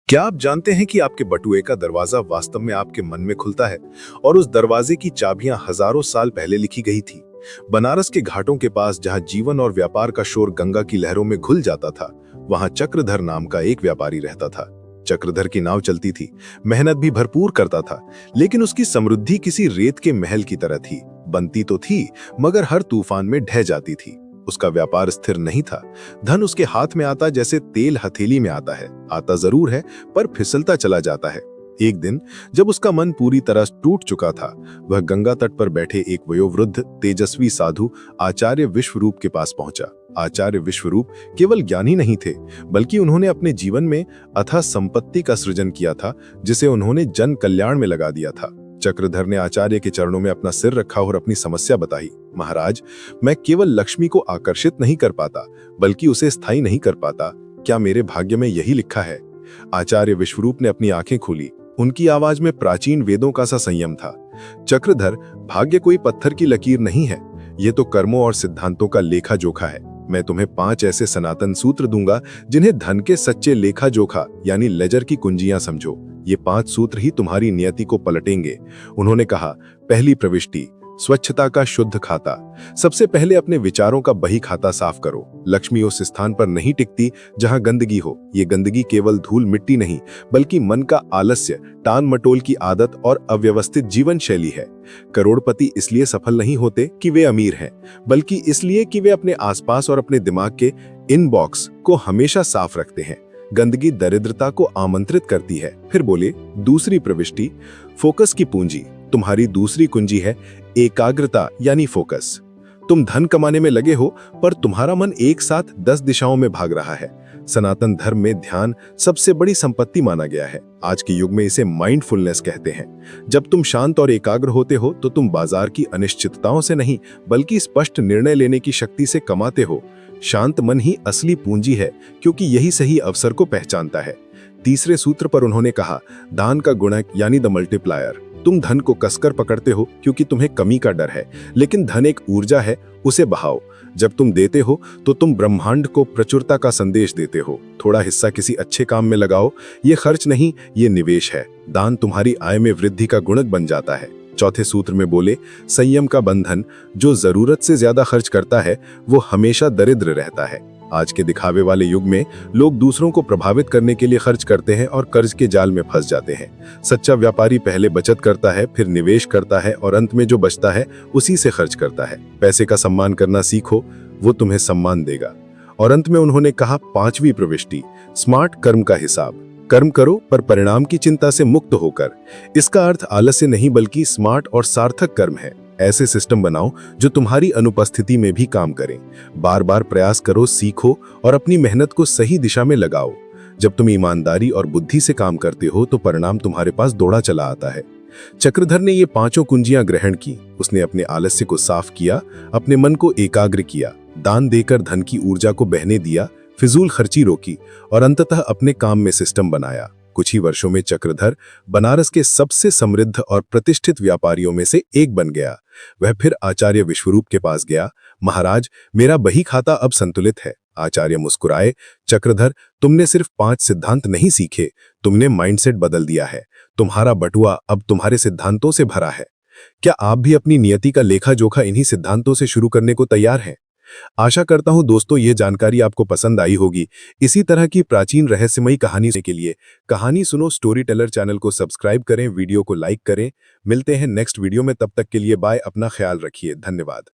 क्या आप जानते हैं कि आपके बटुए का दरवाजा वास्तव में आपके मन में खुलता है और उस दरवाजे की चाबियां हजारों साल पहले लिखी गई थी। बनारस के घाटों के पास जहां जीवन और व्यापार का शोर गंगा की लहरों में घुल जाता था, वहां चक्रधर नाम का एक व्यापारी रहता था। चक्रधर की नाव चलती थी, मेहनत भी भरपूर करता था, लेकिन उसकी समृद्धि किसी रेत के महल की तरह थी। बनती तो थी, मगर हर तूफान में ढह जाती थी। उसका व्यापार स्थिर नहीं था। धन उसके हाथ में आता जैसे तेल हथेली में आता है, आता जरूर है पर फिसलता चला जाता है। एक दिन जब उसका मन पूरी तरह टूट चुका था, वह गंगा तट पर बैठे एक वयोवृद्ध तेजस्वी साधु आचार्य विश्वरूप के पास पहुंचा। आचार्य विश्वरूप केवल ज्ञानी नहीं थे, बल्कि उन्होंने अपने जीवन में अथाह संपत्ति का सृजन किया था, जिसे उन्होंने जन कल्याण में लगा दिया था। चक्रधर ने आचार्य के चरणों में अपना सिर रखा और अपनी समस्या बताई। महाराज, मैं केवल लक्ष्मी को आकर्षित नहीं कर पाता, बल्कि उसे स्थायी नहीं कर पाता। क्या मेरे भाग्य में यही लिखा है? आचार्य विश्वरूप ने अपनी आंखें खोली। उनकी आवाज में प्राचीन वेदों का सा संयम था। चक्रधर, भाग्य कोई पत्थर की लकीर नहीं है, ये तो कर्मों और सिद्धांतों का लेखा जोखा है। मैं तुम्हें 5 ऐसे सनातन सूत्र दूंगा जिन्हें धन के सच्चे लेखा जोखा यानी लेजर की कुंजियां समझो। ये 5 सूत्र ही तुम्हारी नियति को पलटेंगे। उन्होंने कहा, पहली प्रविष्टि, स्वच्छता का शुद्ध खाता। सबसे पहले अपने विचारों का बही खाता साफ करो। लक्ष्मी उस स्थान पर नहीं टिकती जहां गंदगी हो। ये गंदगी केवल धूल मिट्टी नहीं, बल्कि मन का आलस्य, टान मटोल की आदत और अव्यवस्थित जीवन शैली है। करोड़पति इसलिए सफल नहीं होते कि वे अमीर हैं, बल्कि इसलिए कि वे अपने आसपास और अपने दिमाग के इनबॉक्स को हमेशा साफ रखते हैं। गंदगी दरिद्रता को आमंत्रित करती है। फिर बोले, दूसरी प्रविष्टि, फोकस की पूंजी। तुम्हारी दूसरी कुंजी है एकाग्रता यानी फोकस। तुम धन कमाने में लगे हो, पर तुम्हारा मन एक साथ 10 दिशाओं में भाग रहा है। सनातन धर्म में ध्यान सबसे बड़ी संपत्ति माना गया है। आज के युग में इसे माइंडफुलनेस कहते हैं। जब तुम शांत और एकाग्र होते हो तो तुम बाजार की अनिश्चितताओं से नहीं, बल्कि स्पष्ट निर्णय लेने की शक्ति से कमाते हो। शांत मन ही असली पूंजी है, क्योंकि यही सही अवसर को पहचानता है। तीसरे सूत्र पर उन्होंने कहा, दान का गुणक यानी द मल्टीप्लायर। तुम धन को कसकर पकड़ते हो क्योंकि तुम्हें कमी का डर है, लेकिन धन एक ऊर्जा है, उसे बहाओ। जब तुम देते हो तो तुम ब्रह्मांड को प्रचुरता का संदेश देते हो। थोड़ा हिस्सा किसी अच्छे काम में लगाओ। ये खर्च नहीं, ये निवेश है। दान तुम्हारी आय में वृद्धि का गुणक बन जाता है। चौथे सूत्र में बोले, संयम का बंधन। जो जरूरत से ज्यादा खर्च करता है वो हमेशा दरिद्र रहता है। आज के दिखावे वाले युग में लोग दूसरों को प्रभावित करने के लिए खर्च करते हैं और कर्ज के जाल में फंस जाते हैं। सच्चा व्यापारी पहले बचत करता है, फिर निवेश करता है और अंत में जो बचता है उसी से खर्च करता है। पैसे का सम्मान करना सीखो, वो तुम्हें सम्मान देगा। और अंत में उन्होंने कहा, 5वीं प्रविष्टि, स्मार्ट कर्म का हिसाब। कर्म करो पर परिणाम की चिंता से मुक्त होकर। इसका अर्थ आलस्य नहीं, बल्कि स्मार्ट और सार्थक कर्म है। ऐसे सिस्टम बनाओ जो तुम्हारी अनुपस्थिति में भी काम करें। बार बार प्रयास करो, सीखो और अपनी मेहनत को सही दिशा में लगाओ। जब तुम ईमानदारी और बुद्धि से काम करते हो तो परिणाम तुम्हारे पास दौड़ा चला आता है। चक्रधर ने ये 5 कुंजियां ग्रहण की। उसने अपने आलस्य को साफ किया, अपने मन को एकाग्र किया, दान देकर धन की ऊर्जा को बहने दिया, फिजूल खर्ची रोकी और अंततः अपने काम में सिस्टम बनाया। कुछ ही वर्षों में चक्रधर बनारस के सबसे समृद्ध और प्रतिष्ठित व्यापारियों में से एक बन गया। वह फिर आचार्य विश्वरूप के पास गया। महाराज, मेरा बही खाता अब संतुलित है। आचार्य मुस्कुराए, चक्रधर, तुमने सिर्फ 5 सिद्धांत नहीं सीखे, तुमने माइंडसेट बदल दिया है। तुम्हारा बटुआ अब तुम्हारे सिद्धांतों से भरा है। क्या आप भी अपनी नियति का लेखा जोखा इन्हीं सिद्धांतों से शुरू करने को तैयार हैं? आशा करता हूं दोस्तों ये जानकारी आपको पसंद आई होगी। इसी तरह की प्राचीन रहस्यमयी कहानी के लिए कहानी सुनो स्टोरी टेलर चैनल को सब्सक्राइब करें, वीडियो को लाइक करें। मिलते हैं नेक्स्ट वीडियो में, तब तक के लिए बाय। अपना ख्याल रखिए। धन्यवाद।